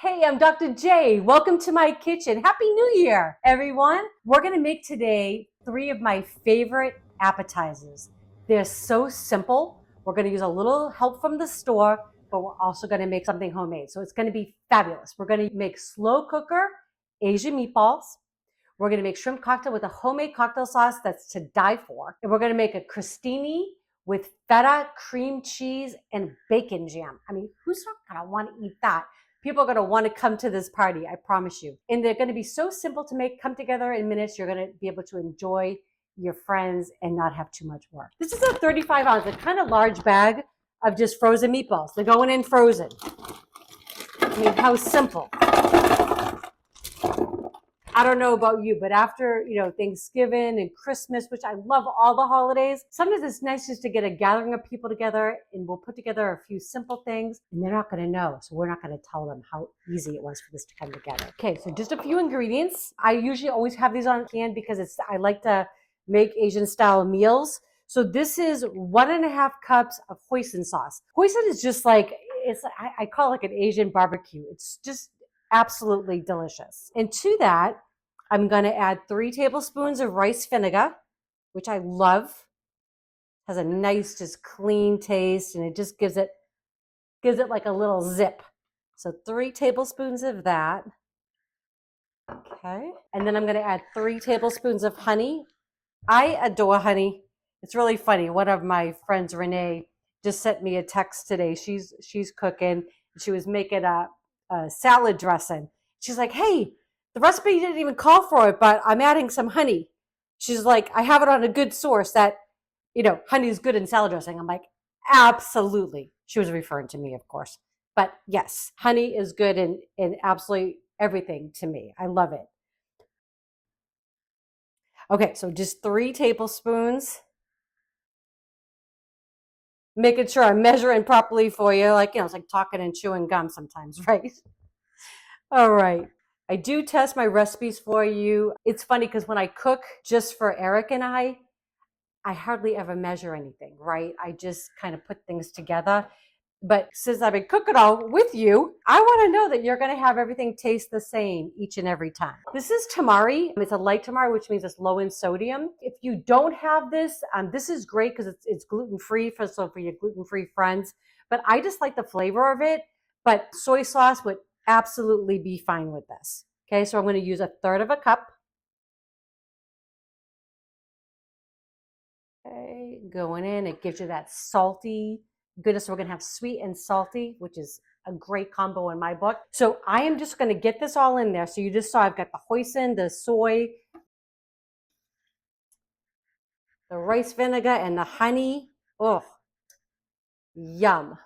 Hey, I'm Dr. J. Welcome to my kitchen. Happy New Year, everyone. We're going to make today 3 of my favorite appetizers. They're so simple. We're going to use a little help from the store, but we're also going to make something homemade. So it's going to be fabulous. We're going to make slow cooker Asian meatballs. We're going to make shrimp cocktail with a homemade cocktail sauce that's to die for. And we're going to make a crostini with feta, cream cheese, and bacon jam. I mean, who's not going to want to eat that? People are going to want to come to this party, I promise you. And they're going to be so simple to make, come together in minutes. You're going to be able to enjoy your friends and not have too much work. This is a 35 ounce, a kind of large bag of just frozen meatballs. They're going in frozen. I mean, how simple. I don't know about you, but after, Thanksgiving and Christmas, which I love all the holidays, sometimes it's nice just to get a gathering of people together and we'll put together a few simple things and they're not going to know. So we're not going to tell them how easy it was for this to come together. Okay, so just a few ingredients. I usually always have these on hand because I like to make Asian style meals. So this is 1.5 cups of hoisin sauce. Hoisin is just like, I call it like an Asian barbecue. It's just absolutely delicious. And to that, I'm going to add 3 tablespoons of rice vinegar, which I love. Has a nice, just clean taste, and it just gives it like a little zip. So 3 tablespoons of that. Okay. And then I'm going to add 3 tablespoons of honey. I adore honey. It's really funny. One of my friends, Renee, just sent me a text today. She's cooking. She was making a salad dressing. She's like, hey, the recipe didn't even call for it, but I'm adding some honey. She's like, I have it on a good source that, honey is good in salad dressing. I'm like, absolutely. She was referring to me, of course. But yes, honey is good in absolutely everything to me. I love it. Okay, so just 3 tablespoons. Making sure I'm measuring properly for you. Like, it's like talking and chewing gum sometimes, right? All right. I do test my recipes for you. It's funny because when I cook just for Eric and I hardly ever measure anything, right? I just kind of put things together. But since I've been cooking all with you, I want to know that you're going to have everything taste the same each and every time. This is tamari. It's a light tamari, which means it's low in sodium. If you don't have this, this is great because it's gluten-free for your gluten-free friends. But I just like the flavor of it. But soy sauce would absolutely be fine with this. Okay, so I'm going to use 1/3 cup. Okay, going in, it gives you that salty goodness. We're going to have sweet and salty, which is a great combo in my book. So I am just going to get this all in there. So you just saw I've got the hoisin, the soy, the rice vinegar, and the honey. Oh, yum.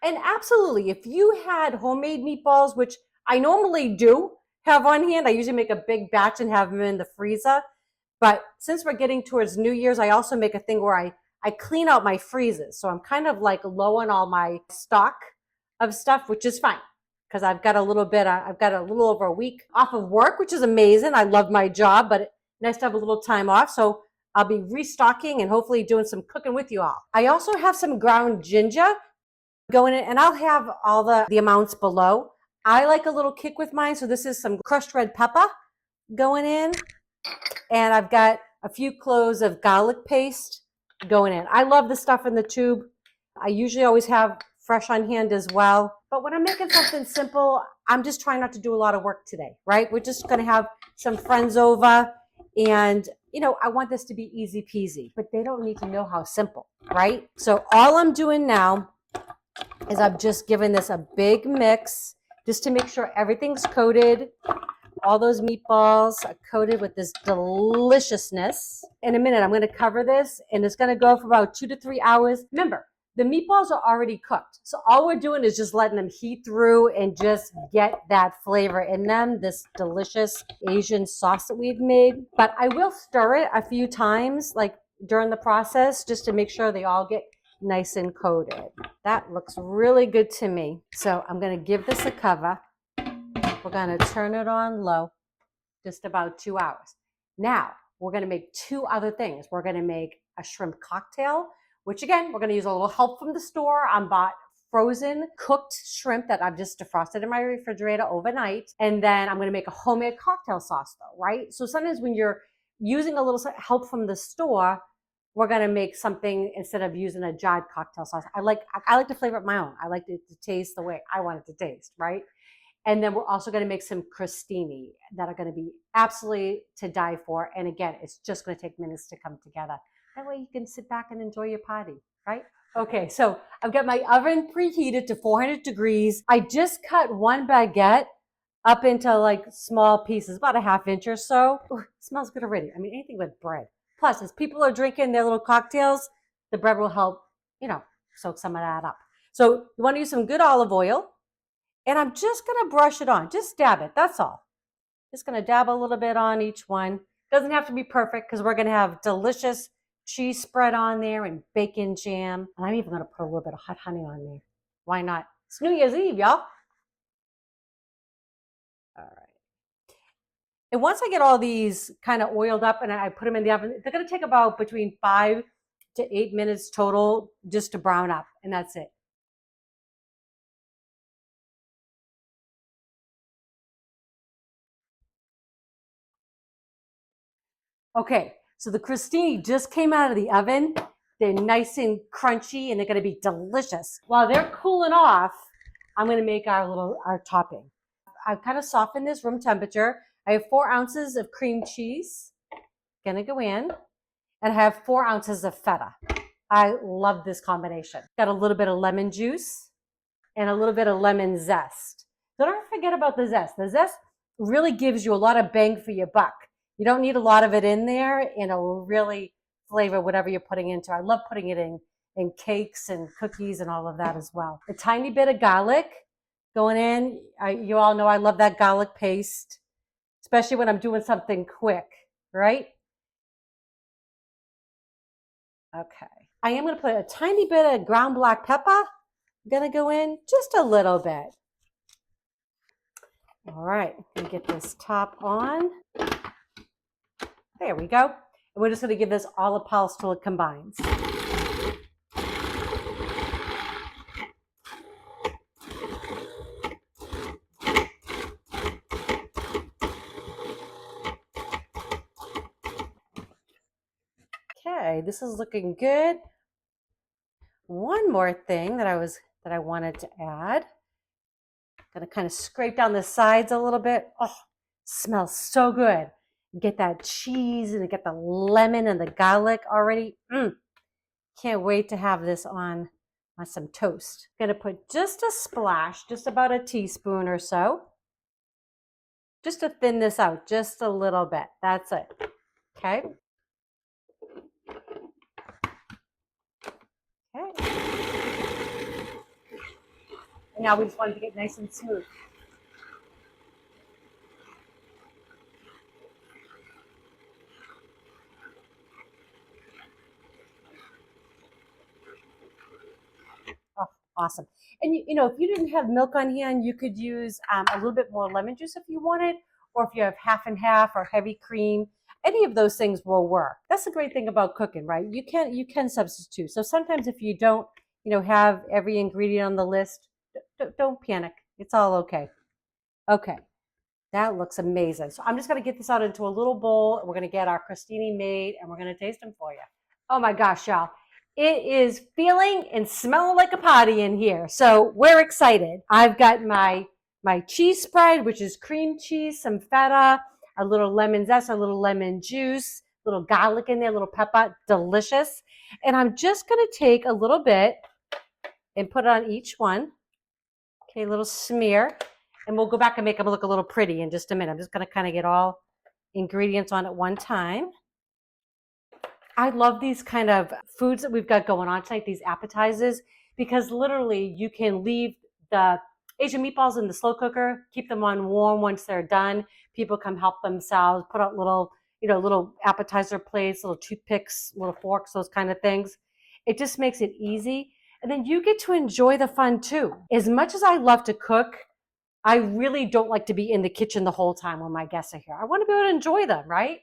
And absolutely, if you had homemade meatballs, which I normally do have on hand, I usually make a big batch and have them in the freezer. But since we're getting towards New Year's, I also make a thing where I clean out my freezers. So I'm kind of like low on all my stock of stuff, which is fine because I've got a little over a week off of work, which is amazing. I love my job, but it's nice to have a little time off. So I'll be restocking and hopefully doing some cooking with you all. I also have some ground ginger going in, and I'll have all the amounts below. I like a little kick with mine. So this is some crushed red pepper going in. And I've got a few cloves of garlic paste going in. I love the stuff in the tube. I usually always have fresh on hand as well. But when I'm making something simple, I'm just trying not to do a lot of work today, right? We're just going to have some friends over and, I want this to be easy peasy, but they don't need to know how simple, right? So all I'm doing now is I'm just giving this a big mix just to make sure everything's coated. All those meatballs are coated with this deliciousness. In a minute, I'm going to cover this and it's going to go for about 2 to 3 hours. Remember, the meatballs are already cooked. So all we're doing is just letting them heat through and just get that flavor in them, this delicious Asian sauce that we've made. But I will stir it a few times, like during the process, just to make sure they all get nice and coated. That looks really good to me. So I'm going to give this a cover. We're going to turn it on low, just about 2 hours. Now, we're going to make 2 other things. We're going to make a shrimp cocktail, which again, we're going to use a little help from the store. I bought frozen cooked shrimp that I've just defrosted in my refrigerator overnight. And then I'm going to make a homemade cocktail sauce though, right? So sometimes when you're using a little help from the store, we're going to make something instead of using a jarred cocktail sauce. I like to flavor it my own. I like it to taste the way I want it to taste, right? And then we're also going to make some crostini that are going to be absolutely to die for. And again, it's just going to take minutes to come together. That way you can sit back and enjoy your party, right? Okay, so I've got my oven preheated to 400 degrees. I just cut one baguette up into like small pieces, about a ½ inch or so. Ooh, it smells good already. I mean, anything with bread. Plus, as people are drinking their little cocktails, the bread will help, soak some of that up. So you want to use some good olive oil. And I'm just going to brush it on. Just dab it. That's all. Just going to dab a little bit on each one. Doesn't have to be perfect because we're going to have delicious cheese spread on there and bacon jam. And I'm even going to put a little bit of hot honey on there. Why not? It's New Year's Eve, y'all. All right. And once I get all these kind of oiled up and I put them in the oven, they're going to take about between 5 to 8 minutes total just to brown up. And that's it. Okay, so the crostini just came out of the oven. They're nice and crunchy and they're gonna be delicious. While they're cooling off, I'm gonna make our topping. I've kind of softened this room temperature. I have 4 ounces of cream cheese, gonna go in, and I have 4 ounces of feta. I love this combination. Got a little bit of lemon juice and a little bit of lemon zest. So don't forget about the zest. The zest really gives you a lot of bang for your buck. You don't need a lot of it in there, and it'll really flavor whatever you're putting into. I love putting it in cakes and cookies and all of that as well. A tiny bit of garlic going in. You all know I love that garlic paste, especially when I'm doing something quick, right? Okay. I am going to put a tiny bit of ground black pepper. I'm going to go in just a little bit. All right, I'm going to get this top on. There we go. And we're just going to give this all a pulse till it combines. Okay, this is looking good. One more thing that I wanted to add. I'm going to kind of scrape down the sides a little bit. Oh, smells so good. Get that cheese and get the lemon and the garlic already. Can't wait to have this on some toast. I'm going to put just a splash, just about a teaspoon or so, just to thin this out just a little bit. That's it. Okay. Okay. And now we just want it to get nice and smooth. Oh, awesome. And if you didn't have milk on hand, you could use a little bit more lemon juice if you wanted, or if you have half and half or heavy cream. Any of those things will work. That's the great thing about cooking, right? You can substitute. So sometimes if you don't, have every ingredient on the list, don't panic. It's all okay. Okay, that looks amazing. So I'm just going to get this out into a little bowl. We're going to get our crostini made, and we're going to taste them for you. Oh my gosh, y'all. It is feeling and smelling like a party in here. So we're excited. I've got my cheese spread, which is cream cheese, some feta, a little lemon zest, a little lemon juice, a little garlic in there, a little pepper, delicious. And I'm just going to take a little bit and put it on each one. Okay, a little smear. And we'll go back and make them look a little pretty in just a minute. I'm just going to kind of get all ingredients on at one time. I love these kind of foods that we've got going on tonight, these appetizers, because literally you can leave the Asian meatballs in the slow cooker, keep them on warm once they're done. People come help themselves, put out little appetizer plates, little toothpicks, little forks, those kind of things. It just makes it easy. And then you get to enjoy the fun too. As much as I love to cook, I really don't like to be in the kitchen the whole time when my guests are here. I want to be able to enjoy them, right?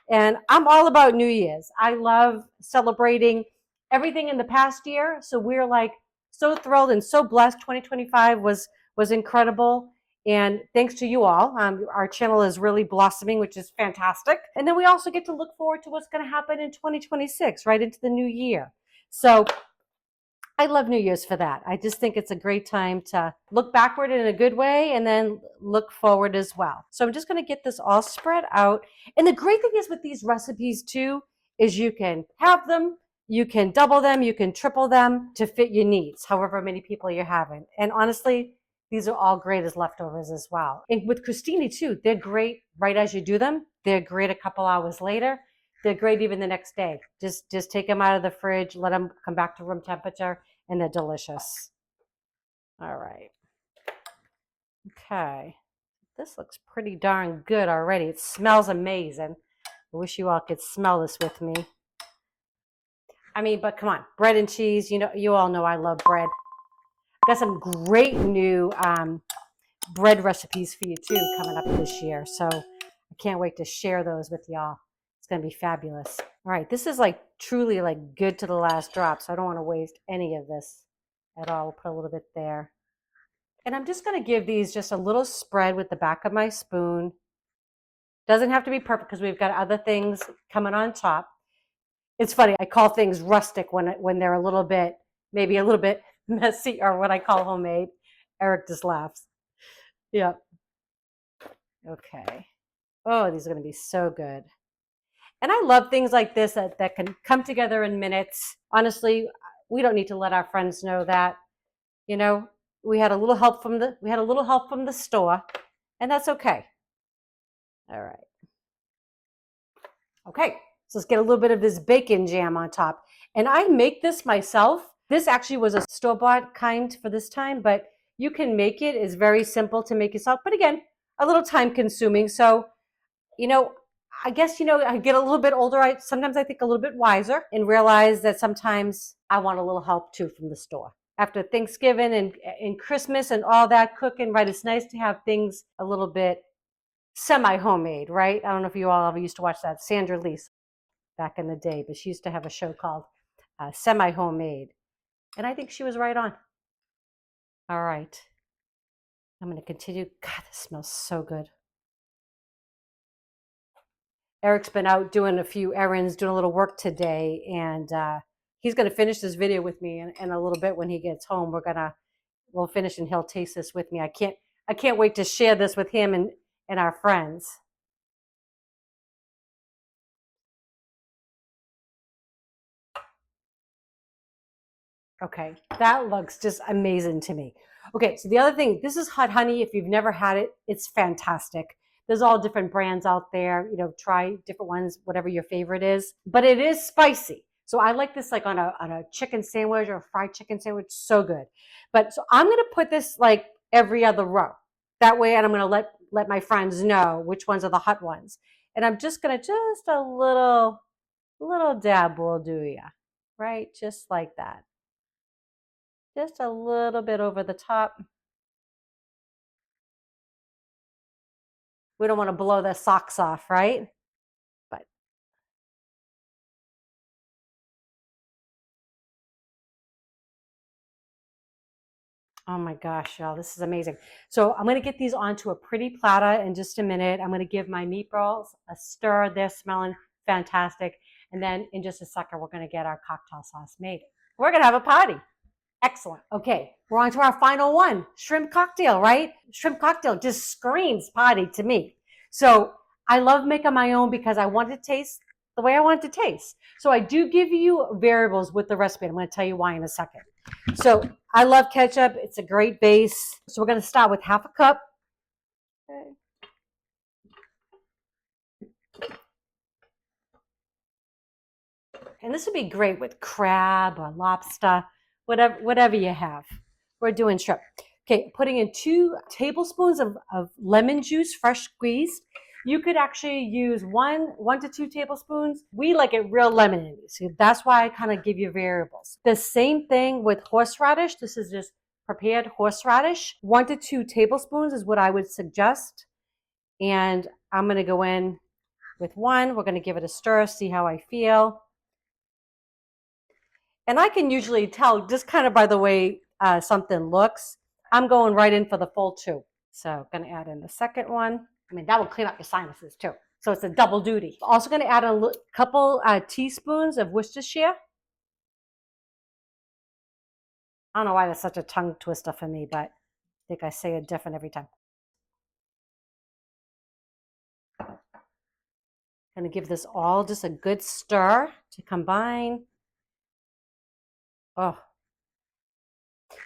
And I'm all about New Year's. I love celebrating everything in the past year. So we're like so thrilled and so blessed. 2025 was incredible. And thanks to you all, our channel is really blossoming, which is fantastic. And then we also get to look forward to what's going to happen in 2026, right into the new year. So I love New Year's for that. I just think it's a great time to look backward in a good way and then look forward as well. So I'm just going to get this all spread out. And the great thing is with these recipes too, is you can have them, you can double them, you can triple them to fit your needs, however many people you're having. And honestly, these are all great as leftovers as well. And with crostini too, they're great right as you do them. They're great a couple hours later. They're great even the next day. Just take them out of the fridge, let them come back to room temperature, and they're delicious. All right. Okay. This looks pretty darn good already. It smells amazing. I wish you all could smell this with me. I mean, but come on, bread and cheese. You know, you all know I love bread. Got some great new bread recipes for you too coming up this year. So I can't wait to share those with y'all. It's going to be fabulous. All right, this is like truly like good to the last drop. So I don't want to waste any of this at all. We'll put a little bit there. And I'm just going to give these just a little spread with the back of my spoon. Doesn't have to be perfect because we've got other things coming on top. It's funny, I call things rustic when they're a little bit, maybe a little bit messy, or what I call homemade. Eric just laughs. Yep. Okay. Oh, these are going to be so good. And I love things like this that can come together in minutes. Honestly, we don't need to let our friends know that. You know, we had a little help from the store, and that's okay. All right. Okay. So let's get a little bit of this bacon jam on top. And I make this myself. This actually was a store-bought kind for this time, but you can make it. It's very simple to make yourself. But again, a little time consuming. So, you know, I guess, you know, I get a little bit older. Sometimes I think a little bit wiser and realize that sometimes I want a little help too from the store. After Thanksgiving and Christmas and all that cooking, right? It's nice to have things a little bit semi-homemade, right? I don't know if you all ever used to watch that. Sandra Lee back in the day, but she used to have a show called Semi-Homemade. And I think she was right on. All right. I'm going to continue. God, this smells so good. Eric's been out doing a few errands, doing a little work today, and he's going to finish this video with me in a little bit when he gets home. We'll finish and he'll taste this with me. I can't wait to share this with him and our friends. Okay, that looks just amazing to me. Okay, so the other thing, this is hot honey. If you've never had it, it's fantastic. There's all different brands out there. You know, try different ones, whatever your favorite is. But it is spicy. So I like this like on a chicken sandwich or a fried chicken sandwich. So good. But so I'm gonna put this like every other row. That way, and I'm gonna let my friends know which ones are the hot ones. And I'm just gonna just a little dab will do ya. Right? Just like that. Just a little bit over the top. We don't want to blow the socks off, right? But oh my gosh, y'all, this is amazing. So I'm going to get these onto a pretty platter in just a minute. I'm going to give my meatballs a stir. They're smelling fantastic. And then in just a second, we're going to get our cocktail sauce made. We're going to have a party. Excellent. Okay, we're on to our final one, shrimp cocktail, right? Shrimp cocktail just screams party to me. So I love making my own because I want it to taste the way I want it to taste. So I do give you variables with the recipe. I'm going to tell you why in a second. So I love ketchup. It's a great base. So we're going to start with half a cup. Okay. And this would be great with crab or lobster, whatever you have. We're doing shrimp. Okay, putting in 2 tablespoons of lemon juice, fresh squeezed. You could actually use 1 to 2 tablespoons. We like it real lemony, so that's why I kind of give you variables. The same thing with horseradish. This is just prepared horseradish. 1 to 2 tablespoons is what I would suggest. And I'm going to go in with 1. We're going to give it a stir, see how I feel. And I can usually tell just kind of by the way something looks, I'm going right in for the full 2. So going to add in the second one. I mean, that will clean up your sinuses too. So it's a double duty. Also going to add a couple teaspoons of Worcestershire. I don't know why that's such a tongue twister for me, but I think I say it different every time. Going to give this all just a good stir to combine. Oh,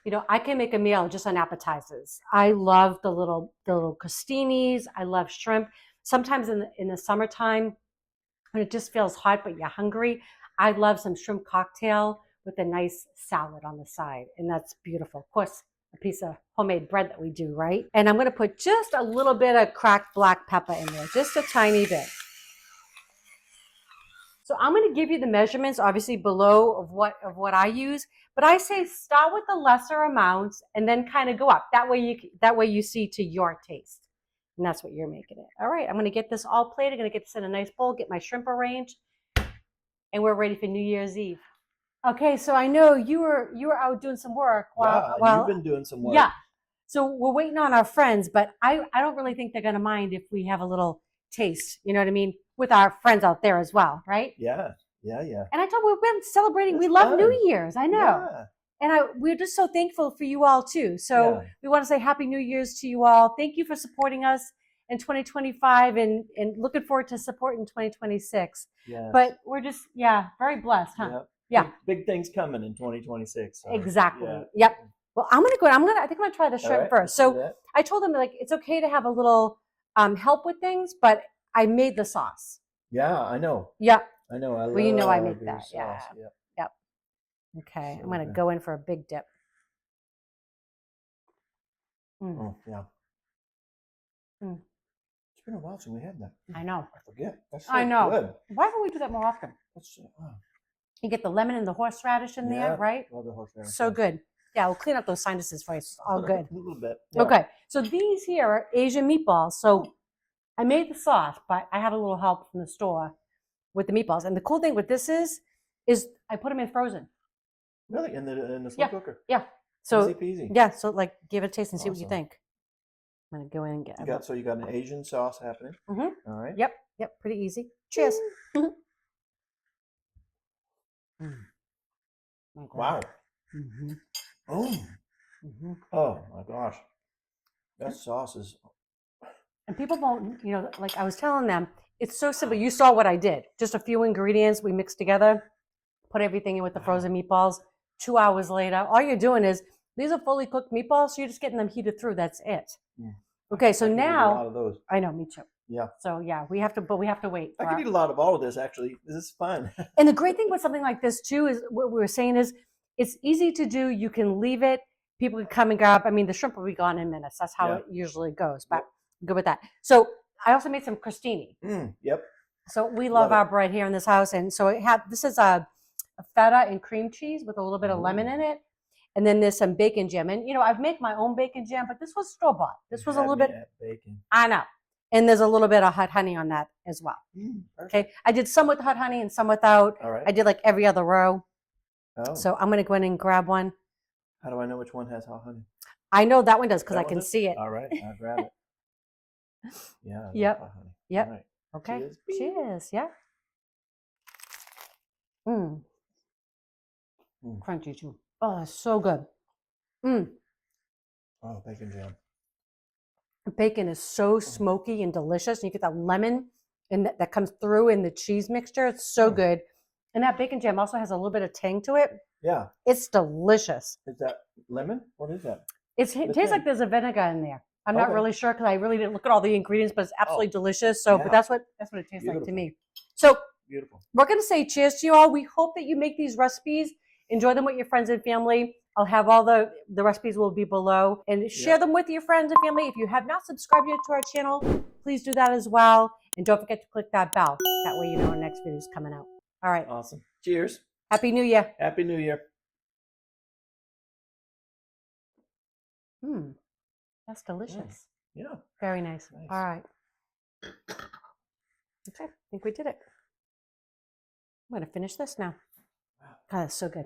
you know, I can make a meal just on appetizers. I love the little crostinis. I love shrimp. Sometimes in the summertime, when it just feels hot but you're hungry, I love some shrimp cocktail with a nice salad on the side, and that's beautiful. Of course, a piece of homemade bread that we do, right? And I'm going to put just a little bit of cracked black pepper in there, just a tiny bit. So I'm going to give you the measurements, obviously below of what I use, but I say start with the lesser amounts and then kind of go up. That way you see to your taste, and that's what you're making it. All right, I'm going to get this all plated. I'm going to get this in a nice bowl, get my shrimp arranged, and we're ready for New Year's Eve. Okay, so I know you were out doing some work while you've been doing some work. Yeah. So we're waiting on our friends, but I don't really think they're going to mind if we have a little taste, you know what I mean, with our friends out there as well, right? Yeah. And I told them we've been celebrating. That's we love fun. New Year's. I know. Yeah. And we're just so thankful for you all too. So we want to say Happy New Year's to you all. Thank you for supporting us in 2025 and looking forward to support in 2026. Yes. But we're just, very blessed, huh? Yep. Yeah. Big things coming in 2026. So, exactly. Yeah. Yep. Well, I think I'm going to try the shrimp first. So I told them, like, it's okay to have a little help with things, but I made the sauce. Yeah, I know. Yep. I know. I well, you know I make that. Sauce. Yeah. Yep. Okay. So I'm going to go in for a big dip. Oh, yeah. Mm. It's been a while since we had that. I know. I forget. That's so I know. Good. Why don't we do that more often? You get the lemon and the horseradish in there, right? Love the horseradish. So good. Yeah, we'll clean up those sinuses for you. It's all good. A little bit. Yeah. Okay. So these here are Asian meatballs. So I made the sauce, but I had a little help from the store with the meatballs. And the cool thing with this is I put them in frozen. Really? In the slow cooker? Yeah. So easy peasy. Yeah. So like give it a taste and see what you think. I'm gonna go in and get. So you got an Asian sauce happening. Mm-hmm. All right. Yep. Pretty easy. Cheers. Wow. Mm-hmm. Oh. Mm-hmm. Oh my gosh. That sauce is. And people won't, like I was telling them, it's so simple. You saw what I did. Just a few ingredients we mixed together, put everything in with the frozen meatballs. 2 hours later, all you're doing is, these are fully cooked meatballs, so you're just getting them heated through. That's it. Yeah. Okay, so now. A lot of those. I know, me too. Yeah. So yeah, we have to wait. I could eat a lot of all of this, actually. This is fun. And the great thing with something like this too is what we were saying is it's easy to do. You can leave it. People can come and grab. I mean, the shrimp will be gone in minutes. That's how it usually goes. But good with that. So I also made some crostini. Yep. So we love our bread here in this house, and so this is a feta and cream cheese with a little bit of lemon in it, and then there's some bacon jam. And I've made my own bacon jam, but this was store bought. This was a little bit bacon. I know. And there's a little bit of hot honey on that as well. Okay. I did some with hot honey and some without. All right. I did like every other row. Oh. So I'm going to go in and grab one. How do I know which one has hot honey? I know that one does because I can see it. All right. I'll grab it. Yeah. Yep. Hot honey. Yep. All right. Okay. Cheers. Yeah. Crunchy too. Oh, it's so good. Oh, bacon jam. Bacon is so smoky and delicious. And you get that lemon and that comes through in the cheese mixture. It's so good. And that bacon jam also has a little bit of tang to it. Yeah. It's delicious. Is that lemon? What is that? It tastes like there's a vinegar in there. I'm not really sure because I really didn't look at all the ingredients, but it's absolutely delicious. So, but that's what it tastes like to me. So beautiful. We're going to say cheers to you all. We hope that you make these recipes. Enjoy them with your friends and family. I'll have all the recipes will be below, and share them with your friends and family. If you have not subscribed yet to our channel, please do that as well. And don't forget to click that bell. That way you know our next video is coming out. All right. Awesome. Cheers. Happy New Year. Happy New Year. That's delicious. Yeah. Very nice. All right. Okay. I think we did it. I'm going to finish this now. God, it's so good.